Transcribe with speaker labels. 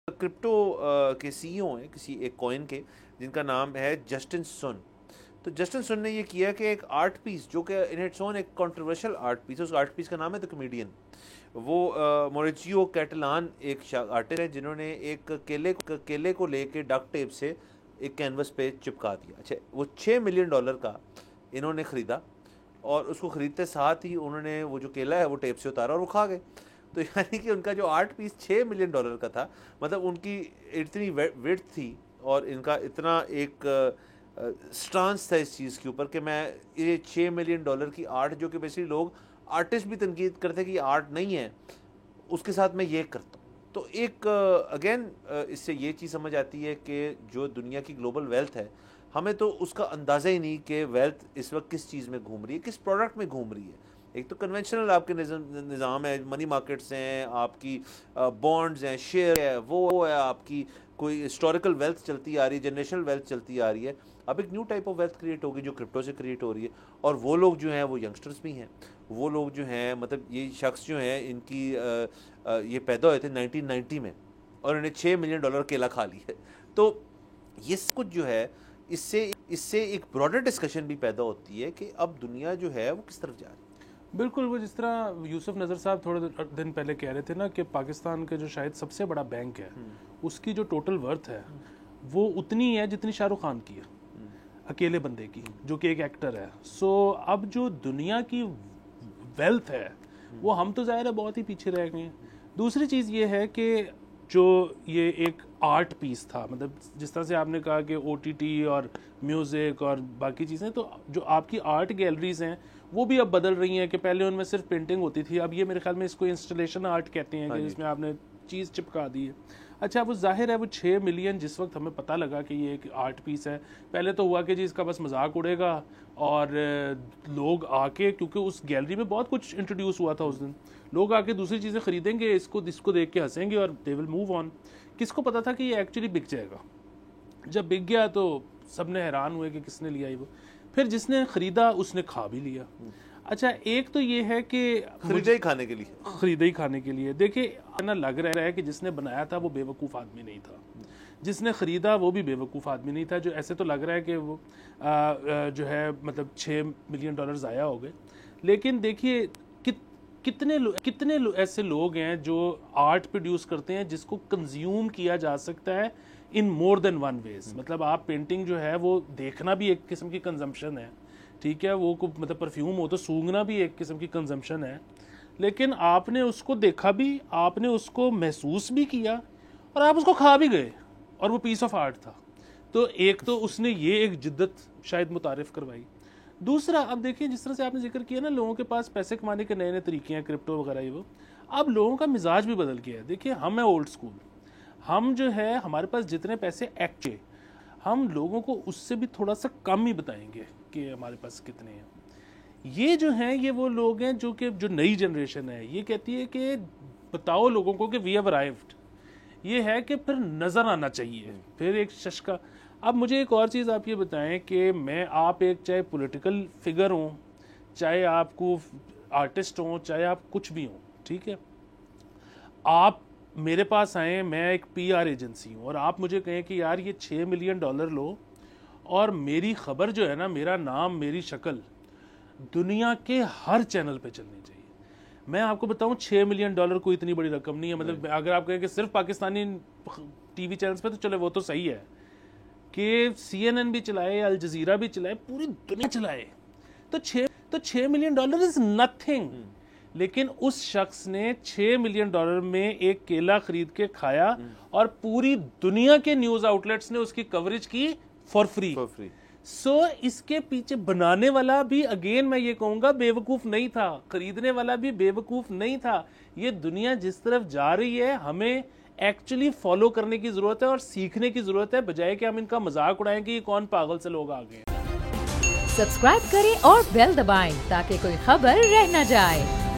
Speaker 1: Crypto के CEO हैं किसी एक कॉइन के, जिनका नाम है जस्टिन सुन। तो जस्टिन सुन ने ये किया कि एक आर्ट पीस जो कि इन इट्स ओन एक कंट्रोवर्शियल आर्ट पीस, उस आर्ट पीस का नाम है द कॉमेडियन। वो मॉरिजियो कैटलान एक आर्टिस्ट है जिन्होंने एक केले को लेके डक टेप से एक कैनवस पे चिपका दिया। अच्छा, वो $6 मिलियन का इन्होंने ख़रीदा और उसको ख़रीदते साथ ही उन्होंने वो जो केला है वो टेप से उतारा और वो खा गए। तो यानी कि उनका जो आर्ट पीस $6 मिलियन का था, मतलब उनकी इतनी विड्थ थी और इनका इतना एक स्टांस था इस चीज़ के ऊपर कि मैं ये $6 मिलियन की आर्ट, जो कि बेसिकली लोग आर्टिस्ट भी तनकीद करते हैं कि आर्ट नहीं है, उसके साथ मैं ये करता हूँ। तो एक अगेन इससे ये चीज़ समझ आती है कि जो दुनिया की ग्लोबल वेल्थ है, हमें तो उसका अंदाज़ा ही नहीं कि वेल्थ इस वक्त किस चीज़ में घूम रही है, किस प्रोडक्ट में घूम रही है। एक तो कन्वेंशनल आपके निज़ाम है, मनी मार्केट्स हैं, आपकी बॉन्ड्स हैं, शेयर है, वो है, आपकी कोई हिस्टोरिकल वेल्थ चलती आ रही है, जनरेशनल वेल्थ चलती आ रही है। अब एक new type of wealth create होगी जो क्रिप्टो से क्रिएट हो रही है, और वो लोग जो हैं वो यंगस्टर्स भी हैं। वो लोग जो हैं, मतलब ये शख्स जो हैं, इनकी ये पैदा हुए थे 1990 में और इन्हें $6 मिलियन केला खा लिया। तो ये कुछ जो है, इससे एक ब्रॉडर डिस्कशन भी पैदा होती है कि अब दुनिया जो है वो किस तरफ जा रही है।
Speaker 2: बिल्कुल, वो जिस तरह यूसुफ नज़र साहब थोड़े दिन पहले कह रहे थे ना कि पाकिस्तान के जो शायद सबसे बड़ा बैंक है, उसकी जो टोटल वर्थ है वो उतनी है जितनी शाहरुख खान की है, अकेले बंदे की, जो कि एक एक्टर है। सो अब जो दुनिया की वेल्थ है वो हम तो ज़ाहिर है बहुत ही पीछे रह गए हैं। दूसरी चीज़ ये है कि जो ये एक आर्ट पीस था, मतलब जिस तरह से आपने कहा कि OTT और म्यूज़िक और बाकी चीज़ें, तो जो आपकी आर्ट गैलरीज हैं वो भी अब बदल रही हैं कि पहले उनमें सिर्फ पेंटिंग होती थी, अब ये मेरे ख्याल में इसको इंस्टॉलेशन आर्ट कहते हैं कि जिसमें आपने चीज़ चिपका दी है। अच्छा, वो जाहिर है वो 6 मिलियन जिस वक्त हमें पता लगा कि ये एक आर्ट पीस है, पहले तो हुआ कि जी इसका बस मजाक उड़ेगा, और लोग आके, क्योंकि उस गैलरी में बहुत कुछ इंट्रोड्यूस हुआ था उस दिन, लोग आके दूसरी चीज़ें खरीदेंगे, इसको देख के हंसेंगे और दे विल मूव ऑन। किसको पता था कि ये एक्चुअली बिक जाएगा। जब बिक गया तो सबने हैरान हुए कि किसने लिया ये वो, फिर जिसने खरीदा उसने खा भी लिया। अच्छा, एक तो ये है कि
Speaker 1: खरीदे ही खाने के लिए
Speaker 2: देखिए ना, लग रहा है कि जिसने बनाया था वो बेवकूफ़ आदमी नहीं था, जिसने ख़रीदा वो भी बेवकूफ़ आदमी नहीं था। जो ऐसे तो लग रहा है कि वो जो है मतलब $6 मिलियन ज़ाया हो गए। लेकिन देखिए कितने ऐसे लोग हैं जो आर्ट प्रोड्यूस करते हैं जिसको कंज्यूम किया जा सकता है इन मोर देन वन वेज। मतलब आप पेंटिंग जो है वो देखना भी एक किस्म की कंजम्पशन है, ठीक है, वो मतलब परफ्यूम हो तो सूंघना भी एक किस्म की कंजम्पशन है, लेकिन आपने उसको देखा भी, आपने उसको महसूस भी किया और आप उसको खा भी गए, और वो पीस ऑफ आर्ट था। तो एक तो उसने ये एक जिद्दत शायद मुतारिफ करवाई। दूसरा, अब देखिए जिस तरह से आपने जिक्र किया ना, लोगों के पास पैसे कमाने के नए नए तरीके हैं, क्रिप्टो वगैरह ये वो, अब लोगों का मिजाज भी बदल गया है। देखिए हम हैं ओल्ड स्कूल, हम जो है हमारे पास जितने पैसे एक्चुअली, हम लोगों को उससे भी थोड़ा सा कम ही बताएंगे कि हमारे पास कितने हैं। ये जो हैं ये वो लोग हैं जो नई जनरेशन है, ये कहती है कि बताओ लोगों को कि वी हैव अराइव्ड। ये है कि फिर नज़र आना चाहिए, फिर एक शशका। अब मुझे एक और चीज़ आप ये बताएं कि आप एक चाहे पॉलिटिकल फिगर हों, चाहे आपको आर्टिस्ट हों, चाहे आप कुछ भी हों, ठीक है, आप मेरे पास आए, मैं एक PR एजेंसी हूँ, और आप मुझे कहें कि यार ये $6 मिलियन लो, और मेरी खबर जो है ना, मेरा नाम, मेरी शक्ल दुनिया के हर चैनल पे चलनी चाहिए। मैं आपको बताऊं, $6 मिलियन कोई इतनी बड़ी रकम नहीं है। मतलब अगर आप कहें कि सिर्फ पाकिस्तानी TV चैनल्स पे, तो चले वो तो सही है कि CNN भी चलाए, अल जजीरा भी चलाए, पूरी दुनिया चलाए, तो $6 मिलियन इज नथिंग। लेकिन उस शख्स ने $6 मिलियन में एक केला खरीद के खाया, और पूरी दुनिया के न्यूज आउटलेट्स ने उसकी कवरेज की फॉर फ्री। सो इसके पीछे बनाने वाला भी, अगेन मैं ये कहूंगा, बेवकूफ नहीं था, खरीदने वाला भी बेवकूफ नहीं था। ये दुनिया जिस तरफ जा रही है, हमें एक्चुअली फॉलो करने की जरूरत है और सीखने की जरूरत है, बजाय कि हम इनका मजाक उड़ाएं कि ये कौन पागल से लोग आ गए।
Speaker 3: सब्सक्राइब करें और बेल दबाएं ताकि कोई खबर रह न जाए।